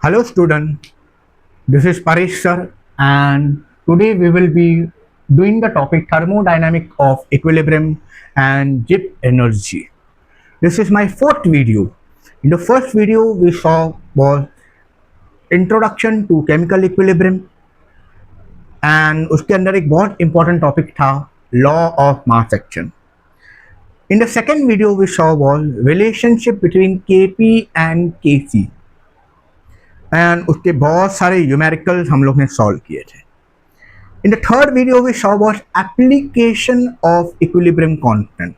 Hello student, this is Paresh sir and today we will be doing the topic thermodynamic of equilibrium and Gibbs energy. This is my fourth video. In the first video we saw was introduction to chemical equilibrium and उसके अंदर एक बहुत important topic था law of mass action. In the second video we saw was relationship between Kp and Kc and उसके बहुत सारे numericals हम लोग ने सॉल्व किए थे. In the third video we saw about application of equilibrium constant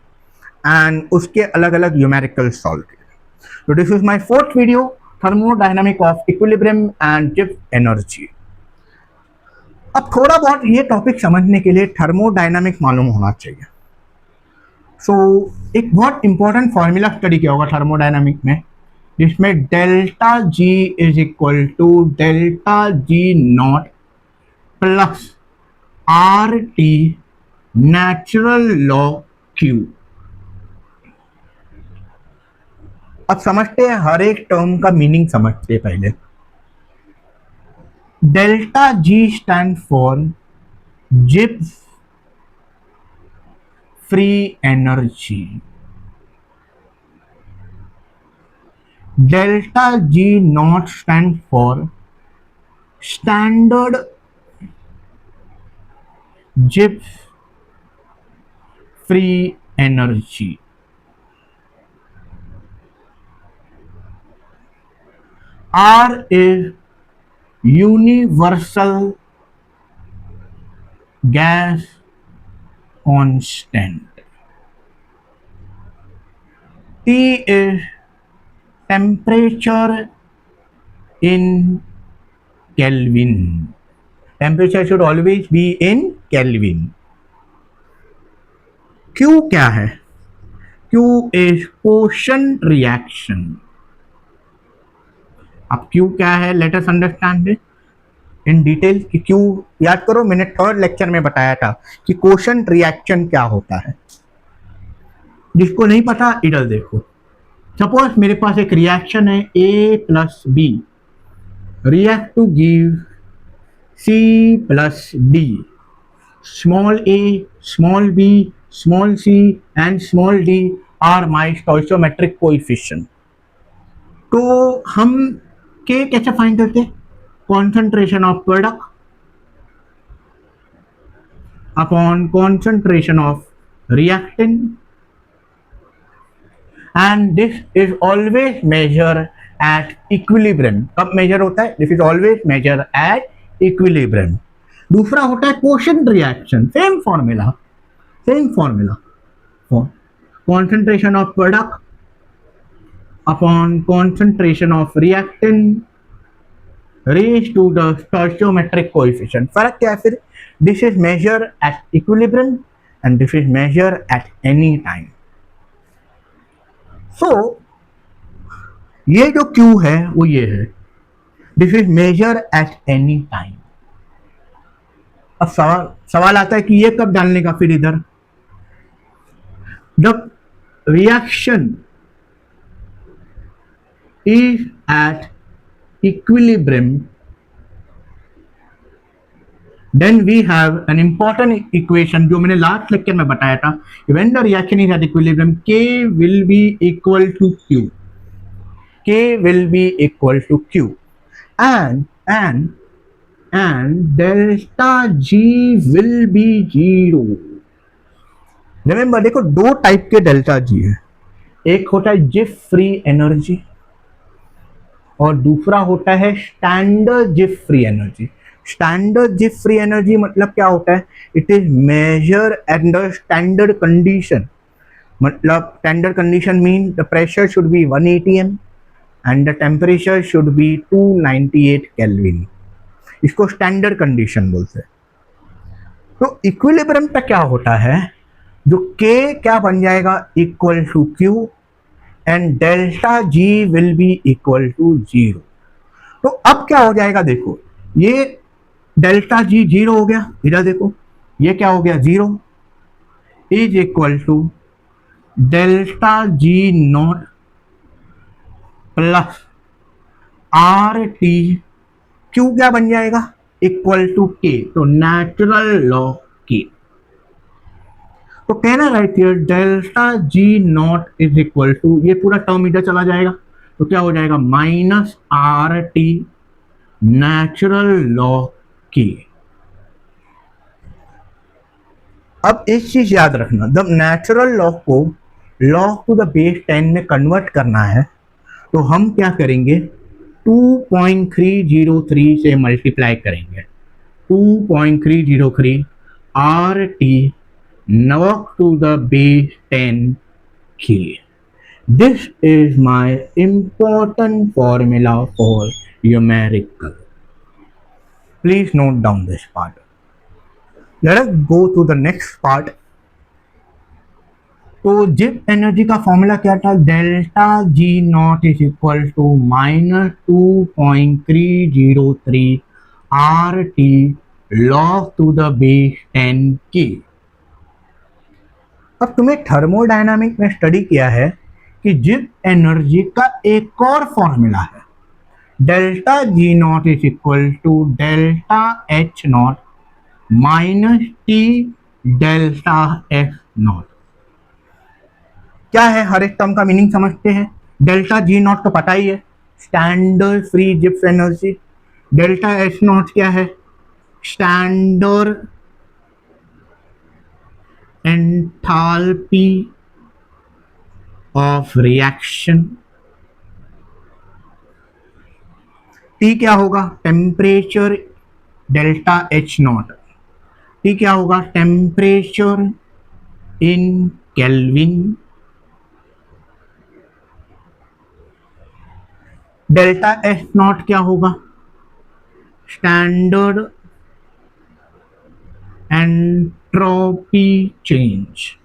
and उसके अलग अलग न्यूमेरिकल्स सॉल्व किए. तो this is my fourth video, thermodynamic of equilibrium and Gibbs energy. अब थोड़ा बहुत ये टॉपिक समझने के लिए थर्मोडायनामिक मालूम होना चाहिए. एक बहुत इंपॉर्टेंट फॉर्मूला स्टडी किया होगा थर्मोडायनामिक में, जिसमें delta G is equal to delta G not plus R T natural log Q. अब समझते हैं, हर एक टर्म का मीनिंग समझते हैं. पहले delta G stand for Gibbs free energy. Delta G naught stands for standard Gibbs free energy. R is universal gas constant. T is temperature in Kelvin. Temperature should always be in Kelvin. Q क्या है? Q is quotient reaction. अब Q क्या है? Let us understand it in detail. कि Q याद करो, मैंने third lecture में बताया था कि quotient reaction क्या होता है. जिसको नहीं पता इधर देखो. सपोज मेरे पास एक रिएक्शन है A plus B, react to give C plus D. Small a, small b, small c and small d are my stoichiometric coefficient. तो हम के कैसे फाइंड करते हैं? Concentration of product upon concentration of reactant. And this is always measured at equilibrium. कब measure होता है? This is always measured at equilibrium. दूसरा होता है quotient reaction. Same formula for concentration of product upon concentration of reactant raised to the stoichiometric coefficient. फर्क क्या है फिर? This is measured at equilibrium and this is measured at any time. ये जो Q है वो ये है, this is measure at any time. अब सवाल आता है कि ये कब डालने का फिर इधर? जब reaction is at equilibrium, then we have an important equation जो मैंने लास्ट लेक्चर में बताया था. when the reaction is at equilibrium, K will be equal to Q. K will be equal to Q and delta G will be 0. Remember, देखो दो type के delta G है. एक होता है गिब्स फ्री एनर्जी और दूसरा होता है standard Gibbs free energy. Standard Gibbs free energy मतलब क्या होता है? It is measure at the standard condition. मतलब standard condition mean the pressure should be 1 atm and the temperature should be 298 kelvin. इसको स्टैंडर्ड कंडीशन बोलते हैं. तो equilibrium पे क्या होता है? जो K क्या बन जाएगा? Equal to Q and delta G will be equal to 0. तो अब क्या हो जाएगा? देखो, ये डेल्टा G 0 हो गया. इधर देखो, ये क्या हो गया? 0 is equal to delta G not plus R T Q क्या बन जाएगा, इक्वल टू के, तो नेचुरल लॉग के। तो कहना right here delta G not is equal to, ये पूरा टर्म इधर चला जाएगा, तो क्या हो जाएगा minus are T natural log के। अब एक चीज याद रखना, जब नेचुरल लॉग को लॉग टू द बेस 10 में कन्वर्ट करना है तो हम क्या करेंगे, 2.303 से मल्टीप्लाई करेंगे, 2.303 R T log to the base 10 के। This is my important formula for numerical. Please note down this part. Let us go to the next part. तो जिप एनर्जी का फॉर्मूला क्या था, delta G not is equal to minus 2.303 R T log to the base 10 K. अब तुम्हें thermodynamic में study किया है कि जिप एनर्जी का एक और फॉर्मूला है, delta G not is equal to delta H not minus T delta F not. क्या है, हर एक टर्म का मीनिंग समझते हैं। डेल्टा जी नॉट तो पता ही है, standard free Gibbs energy. Delta H not क्या है, standard enthalpy of reaction. T क्या होगा, temperature delta H not. T क्या होगा, temperature in kelvin. Delta S not क्या होगा, स्टैंडर्ड एंट्रोपी चेंज।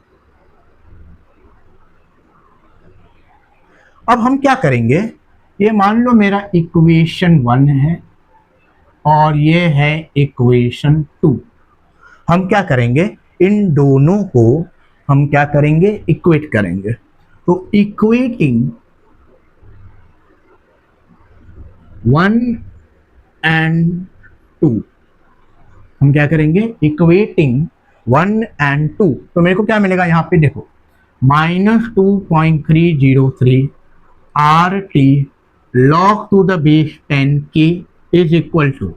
अब हम क्या करेंगे, ये मान लो मेरा इक्वेशन 1 है और ये है इक्वेशन 2। हम क्या करेंगे, इन दोनों को हम क्या करेंगे, इक्वेट करेंगे। तो इक्वेटिंग 1 एंड 2, हम क्या करेंगे, इक्वेटिंग 1 एंड 2। तो मेरे को क्या मिलेगा यहाँ पे देखो, minus 2.303 R T log to the base 10 K is equal to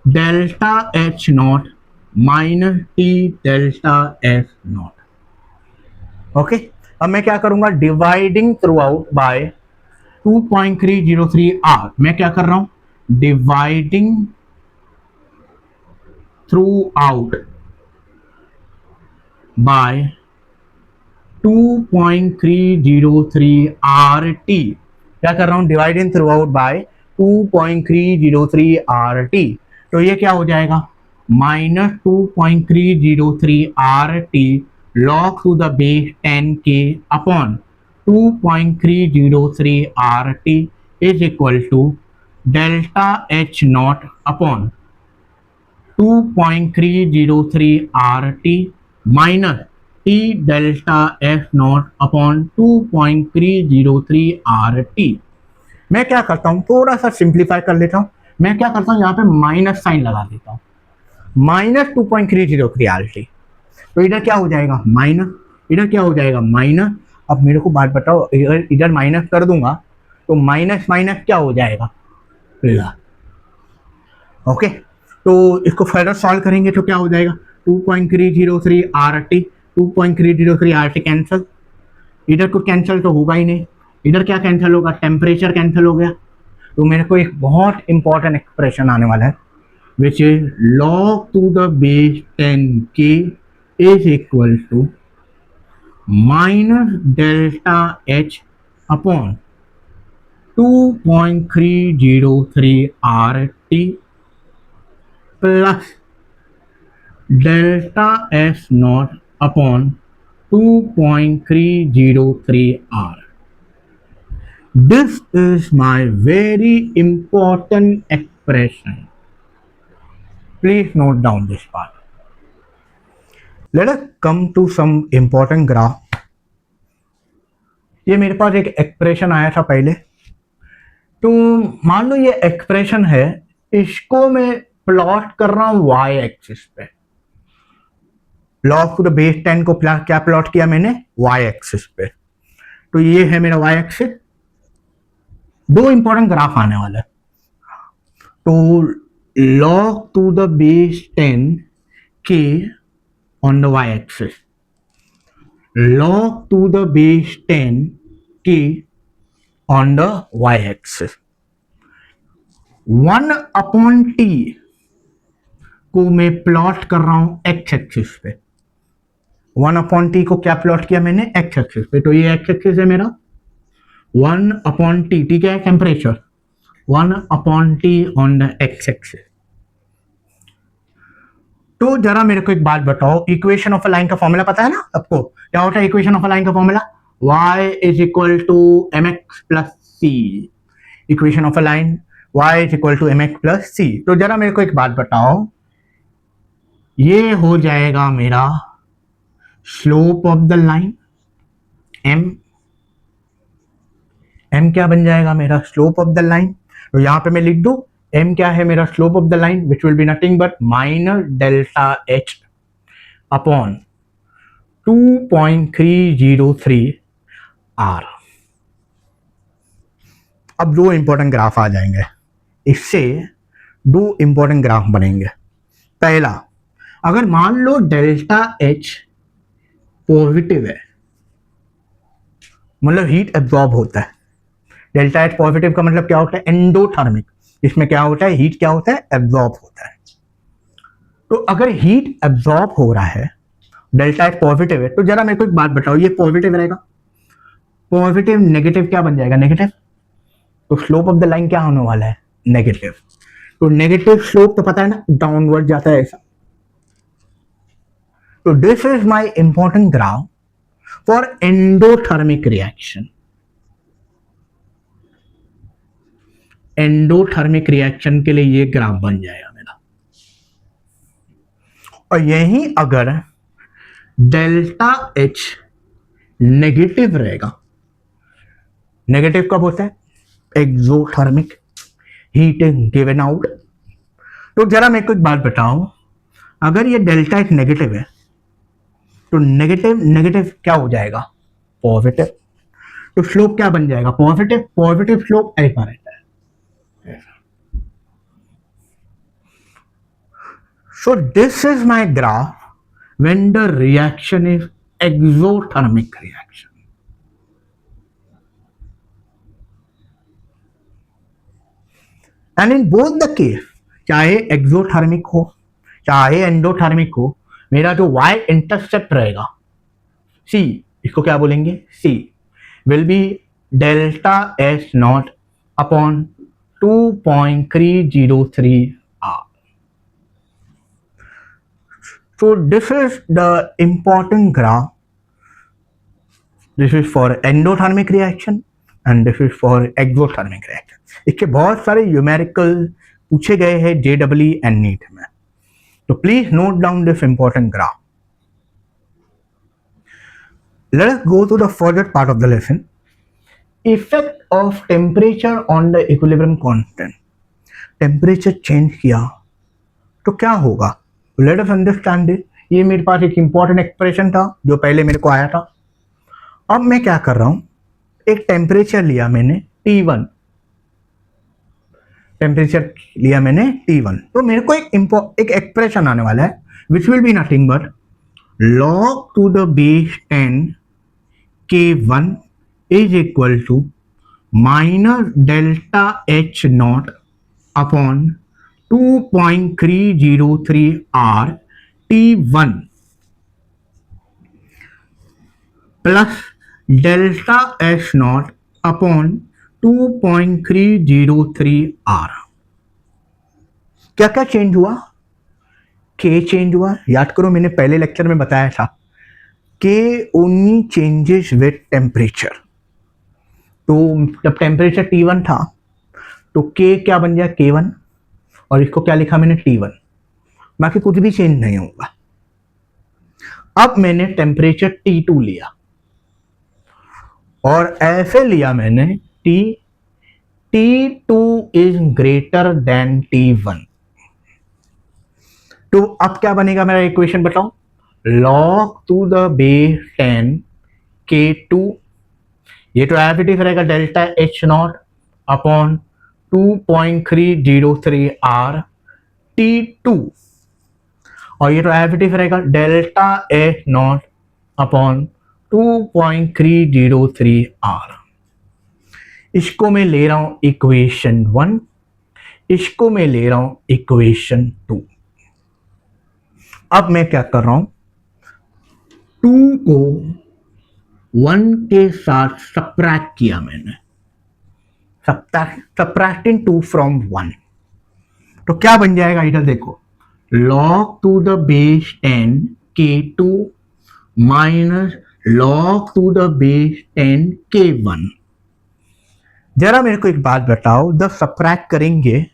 delta H not minus T delta S not. Okay, अब मैं क्या करूंगा, dividing throughout by 2.303 R. मैं क्या कर रहा हूं, dividing throughout by 2.303 R T. क्या कर रहा हूं, dividing throughout by 2.303 R T. तो ये क्या हो जाएगा, minus 2.303 R T log to the base 10 K upon 2.303 R T is equal to delta H not upon 2.303 R T minus T delta F not upon 2.303 R T. मैं क्या करता हूं, थोड़ा सा सिंप्लीफाई कर लेता हूं। मैं क्या करता हूं, यहाँ पे माइनस साइन लगा देता हूं, माइनस 2.303 आर टी। तो इधर क्या हो जाएगा माइनस, इधर क्या हो जाएगा माइनस। अब मेरे को बात बताओ, इधर माइनस कर दूंगा तो माइनस माइनस क्या हो जाएगा, प्लस। ओके, तो इसको फर्दर सॉल्व करेंगे तो क्या हो जाएगा, 2.303 R T, 2.303 R T cancel, इधर कुछ कैंसिल तो होगा ही नहीं। इधर क्या कैंसिल होगा, टेम्परेचर कैंसिल हो गया। तो मेरे को एक बहुत इंपॉर्टेंट एक्सप्रेशन आने वाला है, which is log to the base 10 K is equal to minus delta H upon 2.303 R T plus delta S not upon 2.303 R. This is my very important expression. Please note down this part. Let us come to some important graph. ये मेरे पास एक expression आया था पहले, तो मान लो ये expression है, इसको मैं प्लॉट कर रहा हूं वाई एक्सिस पे। log टू द बेस 10 को क्या प्लॉट किया मैंने, वाई एक्सिस पे। तो ये है मेरा वाई एक्सिस। दो इंपॉर्टेंट ग्राफ आने वाला है। तो log to the base 10 k on the y axis, log to the base 10 k on the y axis, 1 upon t को मैं प्लॉट कर रहा हूं x एक्सिस पे। 1 अपॉन टी को क्या प्लॉट किया मैंने, x एक्सिस पे। तो ये x एक्सिस है मेरा। 1 अपॉन टी, टी क्या है, temperature. 1 upon T on the x axis. तो जरा मेरे को एक बात बताओ, इक्वेशन ऑफ अ लाइन का फॉर्मूला पता है ना आपको? क्या होता है इक्वेशन ऑफ अ लाइन का formula? y is equal to mx plus C. Equation of a line y is equal to mx plus C. तो जरा मेरे को एक बात बताओ, ये हो जाएगा मेरा slope of the line m। m क्या बन जाएगा मेरा, स्लोप ऑफ द लाइन। तो यहां पे मैं लिख दूं m क्या है मेरा, slope of the line, which will be nothing but minus delta h upon 2.303 r। अब दो इंपॉर्टेंट ग्राफ आ जाएंगे, इससे दो इंपॉर्टेंट ग्राफ बनेंगे। पहला, अगर मान लो डेल्टा h पॉजिटिव है, मतलब हीट एब्जॉर्ब होता है। डेल्टा एच पॉजिटिव का मतलब क्या होता है, एंडोथर्मिक। इसमें क्या होता है, हीट क्या होता है, एब्जॉर्ब होता है। तो अगर हीट एब्जॉर्ब हो रहा है, डेल्टा एच पॉजिटिव है, तो जरा मेरे को एक बात बताओ, ये पॉजिटिव रहेगा, पॉजिटिव नेगेटिव क्या बन जाएगा, नेगेटिव। तो स्लोप ऑफ द लाइन क्या होने वाला है, नेगेटिव। तो नेगेटिव स्लोप तो पता है ना, डाउनवर्ड जाता है ऐसा। तो this is my important graph for endothermic reaction. Endothermic reaction के लिए ये ग्राफ बन जाएगा मेरा। और यही अगर डेल्टा एच नेगेटिव रहेगा, नेगेटिव कब होता है, exothermic, heat is given out. तो जरा मेरे को एक बात बताओ, अगर ये डेल्टा एच नेगेटिव है, तो नेगेटिव नेगेटिव क्या हो जाएगा, पॉजिटिव। तो स्लोप क्या बन जाएगा, पॉजिटिव। पॉजिटिव स्लोप ऐसा रहता है। So this is my graph when the reaction is exothermic reaction. And in both the case, चाहे एक्सोथर्मिक हो चाहे एंडोथर्मिक हो, मेरा जो y इंटरसेप्ट रहेगा c, इसको क्या बोलेंगे, c will be delta s naught upon 2.303 r. So this is the important graph. This is for endothermic reaction and this is for exothermic reaction. इसके बहुत सारे न्यूमेरिकल पूछे गए हैं JEE एंड नीट में। तो please note down this important graph. Let us go to the further part of the lesson. Effect of temperature on the equilibrium constant. Temperature change किया तो क्या होगा, लेट अस अंडरस्टैंड दिस। ये मेरे पास एक important expression था जो पहले मेरे को आया था। अब मैं क्या कर रहा हूं, एक टेम्परेचर लिया मैंने T1, टेम्परेचर लिया मैंने T1। तो मेरे को एक एक्सप्रेशन आने वाला है which will be nothing but log to the base 10 K1 is equal to minus delta H not upon 2.303 r T1 plus delta H not upon 2.303 r। क्या क्या चेंज हुआ, K चेंज हुआ। याद करो मैंने पहले लेक्चर में बताया था K only changes with temperature. तो जब टेम्परेचर T1 था तो K क्या बन गया, K1, और इसको क्या लिखा मैंने, T1। बाकी कुछ भी चेंज नहीं होगा। अब मैंने टेम्परेचर T2 लिया और ऐसे लिया मैंने T2 is greater than T1। तो अब क्या बनेगा मेरा इक्वेशन बताओ, log to the base 10 K2, ये तो एडिटिव रहेगा delta H not upon 2.303 R T2, और ये तो एडिटिव रहेगा delta H not upon 2.303 R। इसको मैं ले रहा हूं इक्वेशन 1, इसको मैं ले रहा हूं इक्वेशन 2। अब मैं क्या कर रहा हूं, 2 को 1 के साथ सब्ट्रैक्ट किया मैंने, सब्ट्रैक्टिंग 2 फ्रॉम 1, तो क्या बन जाएगा इधर देखो, log to the base 10 K2 minus log to the base 10 K1। जरा मेरे को एक बात बताओ, जब सब्ट्रैक्ट करेंगे,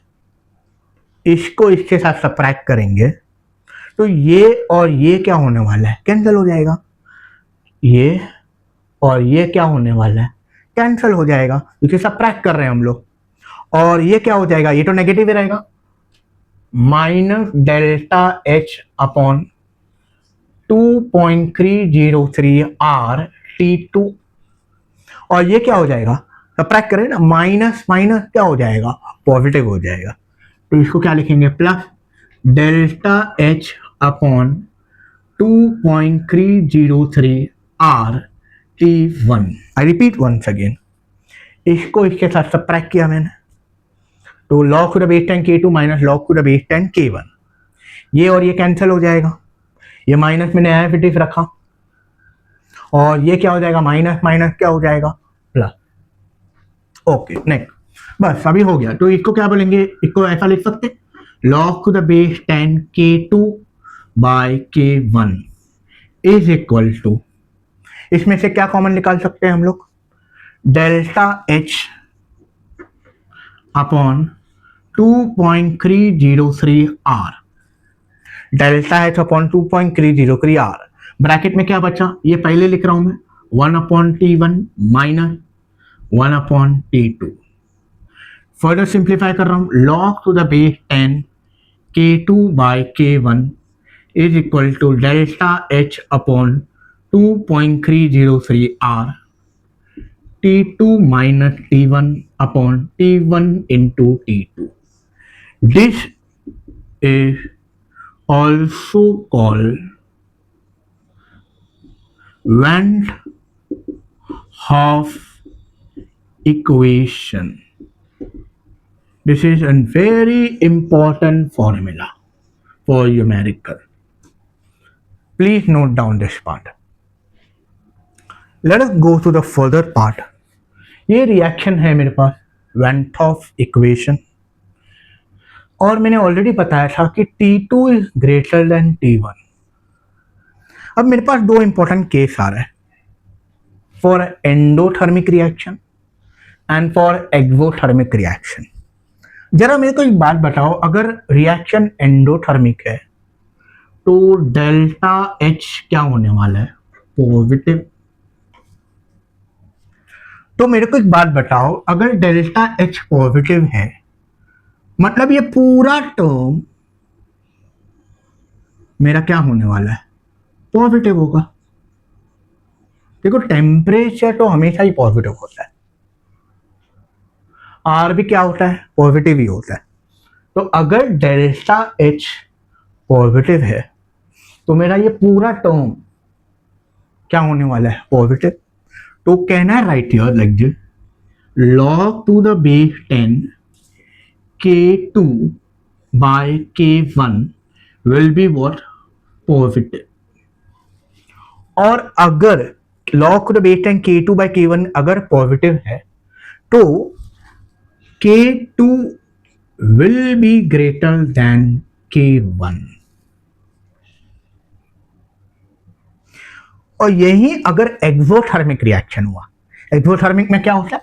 इसको इसके साथ सब्ट्रैक्ट करेंगे, तो ये और ये क्या होने वाला है, कैंसिल हो जाएगा। ये और ये क्या होने वाला है, कैंसिल हो जाएगा, क्योंकि सब्ट्रैक्ट कर रहे हैं हम लोग। और ये क्या हो जाएगा, ये तो नेगेटिव ही रहेगा, minus delta H upon 2.303 R T2, और ये क्या हो जाएगा, सब्ट्रैक्ट करें ना, माइनस माइनस क्या हो जाएगा, पॉजिटिव हो जाएगा। तो इसको क्या लिखेंगे, plus delta H upon 2.303 R T1। I repeat once again, इसको इसके साथ सब्ट्रैक्ट किया मैंने, तो log to the base 10 K2 minus log to the base 10 K1, ये और ये कैंसिल हो जाएगा, ये माइनस मैंने एडिटिव रखा, और ये क्या हो जाएगा, माइनस माइनस क्या हो जाएगा, प्लस। ओके नेक्स्ट, बस अभी हो गया। तो इसको क्या बोलेंगे, इसको ऐसा लिख सकते, log to the base 10 K2 by K1 is equal to, इसमें से क्या कॉमन निकाल सकते हैं हम लोग, delta H upon 2.303 R, delta H upon 2.303 R, bracket में क्या बचा, ये पहले लिख रहा हूं मैं, 1 upon T1 minus 1 upon T2। Further simplify कर रहा हूं, log to the base 10 K2 by K1 is equal to delta H upon 2.303 R T2 minus T1 upon T1 into T2. This is also called Van Hoff equation. This is a very important formula for numerical. Please note down this part. Let us go to the further part. ये reaction है मेरे पास van half equation, और मैंने already बताया था कि T2 is greater than T1। अब मेरे पास दो इंपॉर्टेंट केस आ रहा है, for endothermic reaction and for exothermic reaction. जरा मेरे को एक बात बताओ, अगर रिएक्शन एंडोथर्मिक है तो डेल्टा H क्या होने वाला है, पॉजिटिव। तो मेरे को एक बात बताओ, अगर डेल्टा H पॉजिटिव है, मतलब ये पूरा टर्म मेरा क्या होने वाला है, पॉजिटिव होगा। देखो टेम्परेचर तो हमेशा ही पॉजिटिव होता है, R भी क्या होता है, पॉजिटिव ही होता है। तो अगर डेल्टा H पॉजिटिव है तो मेरा ये पूरा टर्म क्या होने वाला है, पॉजिटिव। तो can I write here like this, log to the base 10 K2 by K1 will be what, positive. और अगर log to the base 10 K2 by K1 अगर पॉजिटिव है तो K2 will be greater than K1। और यही अगर exothermic reaction हुआ, exothermic में क्या होता है,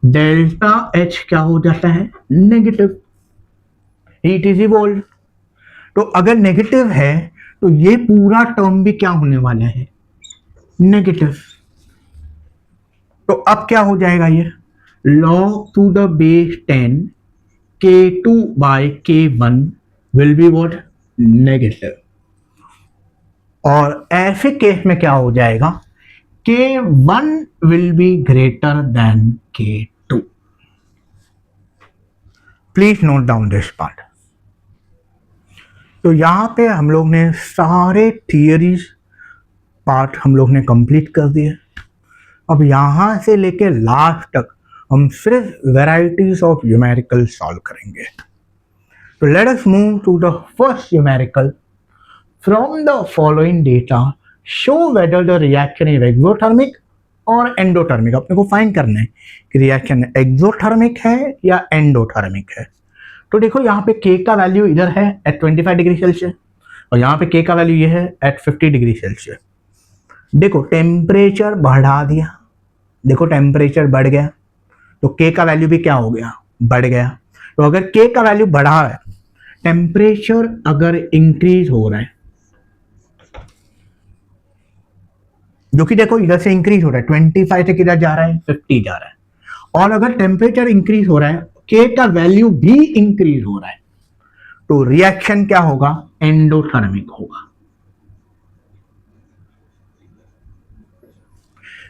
डेल्टा H क्या हो जाता है, नेगेटिव, हीट इज इवॉल्व। तो अगर नेगेटिव है तो ये पूरा टर्म भी क्या होने वाला है, नेगेटिव। तो अब क्या हो जाएगा, ये log to the base 10 K2 by K1 will be what? Negative. और ऐसे केस में क्या हो जाएगा? K1 will be greater than K2. Please note down this part. तो यहाँ पे हम लोग ने सारे थियरीज पार्ट हम लोग ने कंप्लीट कर दिए। अब यहाँ से लेके लास्ट तक हम सिर्फ वेराइटीज ऑफ न्यूमेरिकल सॉल्व करेंगे। तो let us move to the first numerical. From the following data show whether the reaction is exothermic और एंडोथर्मिक। अपने को फाइंड करना है कि रिएक्शन एक्सोथर्मिक है या एंडोथर्मिक है। तो देखो यहाँ पे K का वैल्यू इधर है एट 25 डिग्री सेल्सियस और यहाँ पे K का वैल्यू ये है एट 50 डिग्री सेल्सियस। देखो टेम्परेचर बढ़ा दिया, देखो टेम्परेचर बढ़ गया तो K का वैल्यू भी क्या हो गया? बढ़ गया। तो अगर K का वैल्यू बढ़ा है, टेम्परेचर अगर इंक्रीज हो रहा है, जो कि देखो इधर से इंक्रीज हो रहा है, 25 से किधर जा रहा है? 50 जा रहा है। और अगर टेम्परेचर इंक्रीज हो रहा है, K का वैल्यू भी इंक्रीज हो रहा है, तो रिएक्शन क्या होगा? एंडोथर्मिक होगा।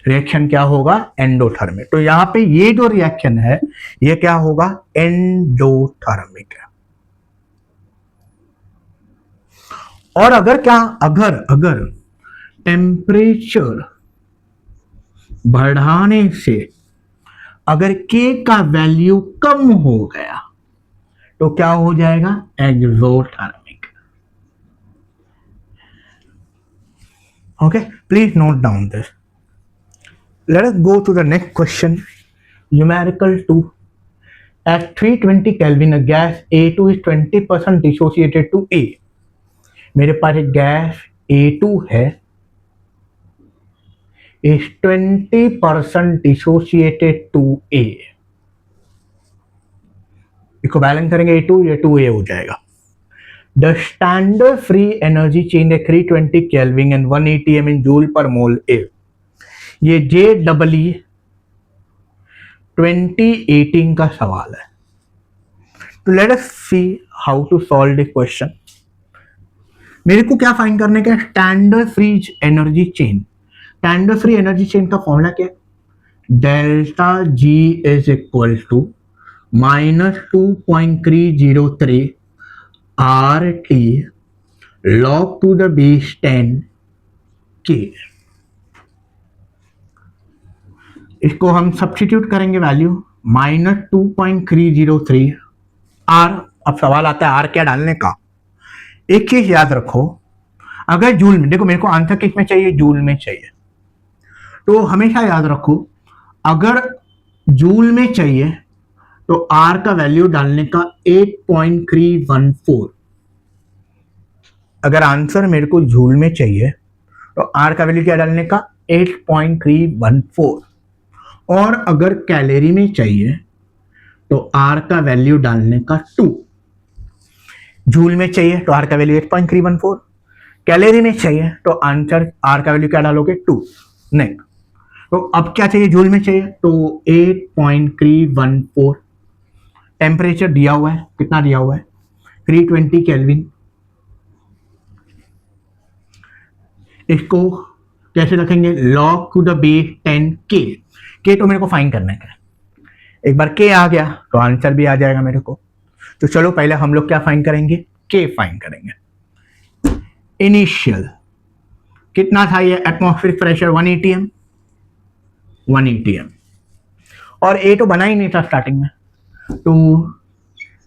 रिएक्शन क्या होगा? एंडोथर्मिक। तो यहाँ पे ये जो रिएक्शन है ये क्या होगा? एंडोथर्मिक। और अगर क्या, अगर टेम्परेचर बढ़ाने से अगर K का वैल्यू कम हो गया तो क्या हो जाएगा? Exothermic. Okay, please note down this. Let us go to the next question. Numerical 2. At 320 Kelvin, a gas A2 is 20% dissociated to A. मेरे पास एक गैस A2 है, is 20% dissociated to A. इसको बैलेंस करेंगे A2, ये 2A हो जाएगा। The standard free energy change at 320 Kelvin and 1 atm in joule per mole is. ये JEE 2018 का सवाल है। तो let us see how to solve this question. मेरे को क्या फाइंड करने का? Standard free energy change. Standard free energy change का फॉर्मूला क्या है? Delta G is equal to -2.303 R T log to the base 10 K. इसको हम सब्स्टिट्यूट करेंगे वैल्यू -2.303 आर। अब सवाल आता है आर क्या डालने का। एक चीज याद रखो, अगर जूल में, देखो मेरे को आंसर किस में चाहिए? जूल में चाहिए। तो हमेशा याद रखो अगर जूल में चाहिए तो आर का वैल्यू डालने का 8.314। अगर आंसर मेरे को जूल में चाहिए तो आर का वैल्यू क्या डालने का? 8.314। और अगर कैलोरी में चाहिए तो आर का वैल्यू डालने का 2। जूल में चाहिए तो आर का वैल्यू 8.314, कैलोरी में चाहिए तो आंसर आर का वैल्यू क्या डालोगे? 2। नहीं, तो अब क्या चाहिए? जूल में चाहिए तो 8.314। टेम्परेचर दिया हुआ है, कितना दिया हुआ है? 320 केल्विन। इसको कैसे रखेंगे? लॉग टू द बेस 10 के तो मेरे को फाइंड करना है। एक बार के आ गया तो आंसर भी आ जाएगा मेरे को। तो चलो पहले हम लोग क्या फाइंड करेंगे? के फाइंड करेंगे। इनिशियल कितना था ये? Atmospheric pressure 1 atm, 1 atm। और ए तो बना ही नहीं था स्टार्टिंग में, तो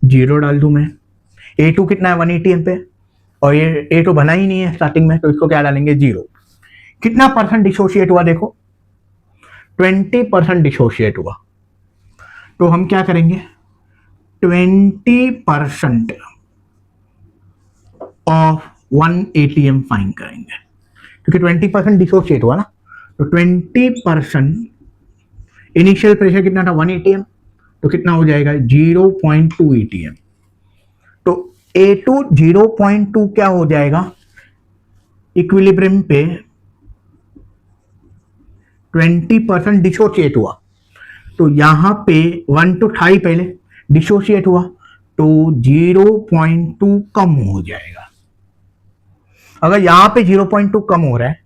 0 डाल दूं मैं। A2 कितना है? 1 atm पे, और ये A तो बना ही नहीं है स्टार्टिंग में, तो इसको क्या डालेंगे? 0। कितना परसेंट डिसोशिएट हुआ? देखो 20% डिसोशिएट हुआ। तो हम क्या करेंगे? 20% ऑफ 1 atm फाइंड करेंगे, क्योंकि 20% डिसोशिएट हुआ ना। तो 20% इनिशियल प्रेशर कितना था? 1 atm, तो कितना हो जाएगा? 0.2 atm। तो A2 0.2 क्या हो जाएगा? इक्विलिब्रियम पे 20% डिसोशिएट हुआ तो यहाँ पे 1 तो था ही पहले, डिसोशिएट हुआ तो 0.2 कम हो जाएगा। अगर यहाँ पे 0.2 कम हो रहा है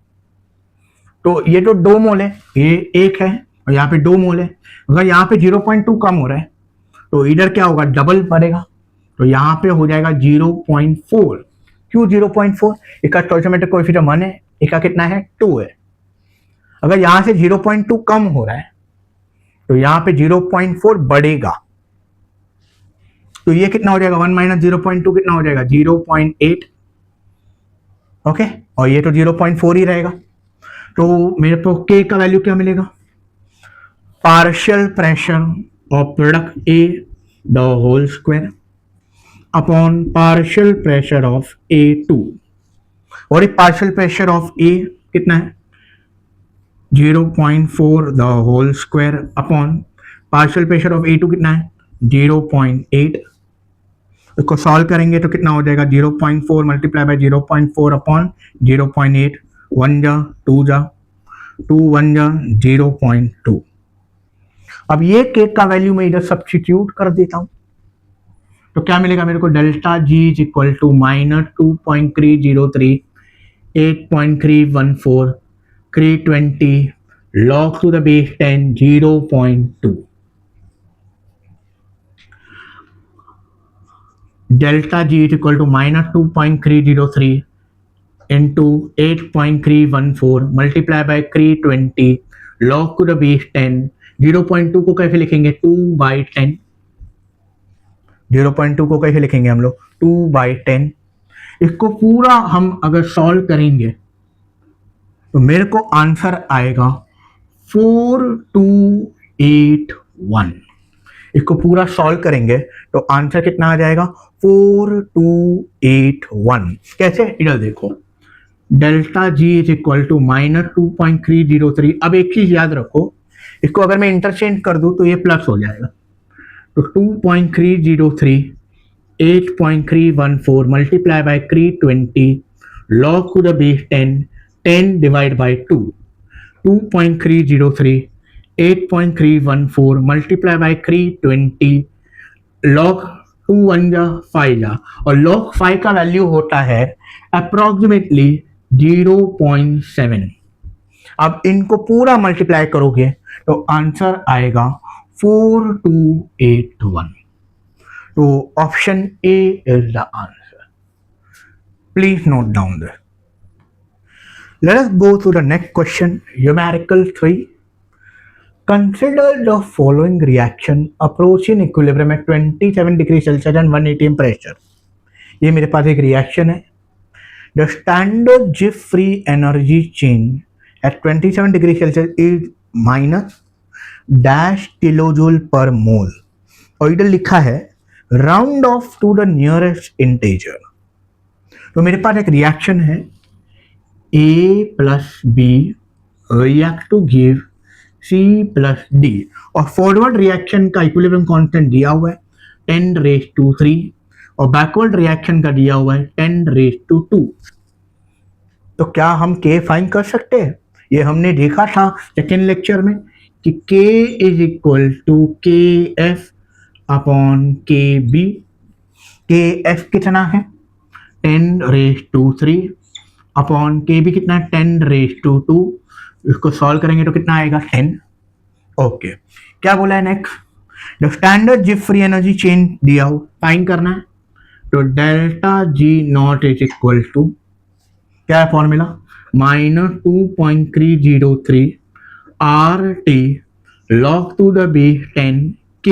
तो ये तो 2 मोल है, ये 1 है और यहाँ पे 2 मोल है। अगर यहाँ पे 0.2 कम हो रहा है तो इधर क्या होगा, डबल बढ़ेगा, तो यहाँ पे हो जाएगा 0.4। क्यों 0.4? इसका स्टोइकोमेट्रिक कोएफिशिएंट 1 है, इसका कितना है 2 है। अगर यहाँ से 0.2 कम हो रहा है तो यहाँ पे 0.4 बढ़ेगा, तो ये कितना हो जाएगा, 1 माइनस 0.2 कितना हो जाएगा 0.8। ओके, और ये तो 0.4 ही रहेगा। तो मेरे को के का वैल्यू क्या मिलेगा, partial pressure of product A the whole square upon partial pressure of A2, और एक पार्शियल प्रेशर ऑफ ए कितना है 0.4 the whole square upon partial pressure of A2 कितना है 0.8। इसको सॉल्व करेंगे तो कितना हो जाएगा 0.4 मल्टीप्लाई बाय 0.4 अपॉन 0.8, 1 जा 2 जा 2 1 जा 0.2। अब ये के का वैल्यू मैं इधर सब्स्टिट्यूट कर देता हूं तो क्या मिलेगा मेरे को, delta G is equal to minus 2.303 8.314 320 log to the base 10 0.2। Delta G is equal to minus 2.303 into 8.314 multiply by 320 log to the base 10। 0.2 को कैसे लिखेंगे 2/10, 0.2 को कैसे लिखेंगे हम लोग 2/10। इसको पूरा हम अगर सॉल्व करेंगे तो मेरे को आंसर आएगा 4281। इसको पूरा सॉल्व करेंगे तो आंसर कितना आ जाएगा 4281। कैसे, इधर देखो, delta G is equal to minus 2.303। अब एक चीज याद रखो, इसको अगर मैं इंटरचेंज कर दूं तो ये प्लस हो जाएगा, तो 2.303 8.314 multiply by 320 log to the base 10 10 divide by 2। 2.303 8.314 multiply by 320 log 2 1 जा 5 जा, और log 5 का वैल्यू होता है अप्रोक्सीमेटली 0.7। अब इनको पूरा मल्टीप्लाई करोगे तो आंसर आएगा 4281। तो option A is the answer. Please note down this. Let us go to the next question, numerical 3. Consider the following reaction approaching equilibrium at 27 degree Celsius and 1 atm pressure. ये मेरे पास एक reaction है। The standard Gibbs free energy change at 27 degree Celsius is minus dash kilojoule per mole, और इधर लिखा है round off to the nearest integer। तो मेरे पास एक रिएक्शन है A plus B react to give C plus D, और forward reaction का इक्विलिब्रियम कांस्टेंट दिया हुआ है 10⁻³ और बैकवर्ड रिएक्शन का दिया हुआ है 10⁻²। तो क्या हम K फाइंड कर सकते हैं? ये हमने देखा था सेकेंड लेक्चर में कि K is equal to KF upon KB। KF कितना है 10⁻³ अपॉन के भी कितना 10⁻²। इसको सॉल्व करेंगे तो कितना आएगा 10। ओके, क्या बोला है next, the standard Gibbs free energy change दिया हो, फाइंड करना है। तो delta G not is equal to क्या है formula, minus 2.303 RT log to the base 10 K।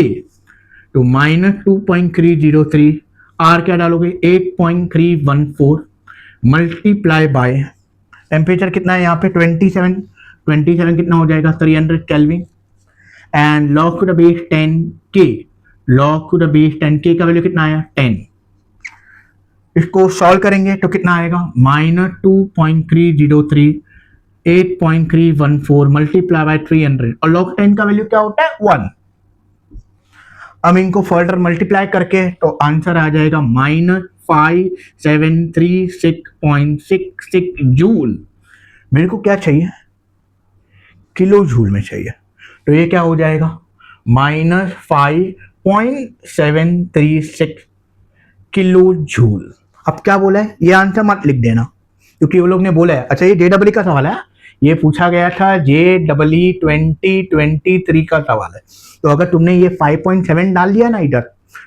तो माइनस 2.303 R क्या डालोगे 8.314 मल्टीप्लाई बाय टेम्परेचर कितना है यहाँ पे 27 कितना हो जाएगा 300 kelvin, and log to the base 10 K, log to the base 10 K का वैल्यू कितना आया 10। इसको सॉल्व करेंगे तो कितना आएगा माइनस 2.303 8.314 मल्टीप्लाई बाय 300, और log 10 का वैल्यू क्या होता है 1। अब इनको फर्दर मल्टीप्लाई करके तो आंसर आ जाएगा माइनस 5736.66 जूल। मेरे को क्या चाहिए, किलो जूल में चाहिए, तो ये क्या हो जाएगा -5.736 किलो जूल। अब क्या बोला है, ये आंसर मत लिख देना क्योंकि वो लोग ने बोला है। अच्छा, ये JEE का सवाल है, ये पूछा गया था JEE 2023 का सवाल है। तो अगर तुमने ये 5.7 डाल दिया ना इधर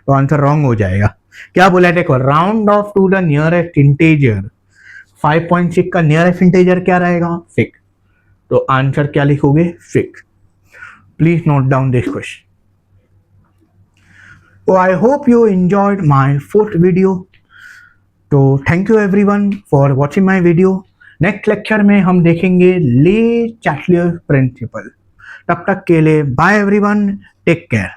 तो आंसर रॉन्ग हो जाएगा। क्या बोला है देखो, round off to the nearest integer. 5.6 का नियरेस्ट इंटीजर क्या रहेगा, 6। तो आंसर क्या लिखोगे, 6। Please note down this question. So I hope you enjoyed my 4th video. तो thank you everyone for watching my video. Next lecture में हम देखेंगे ले चैटलियर प्रिंसिपल। तब तक के लिए बाय एवरीवन, टेक केयर।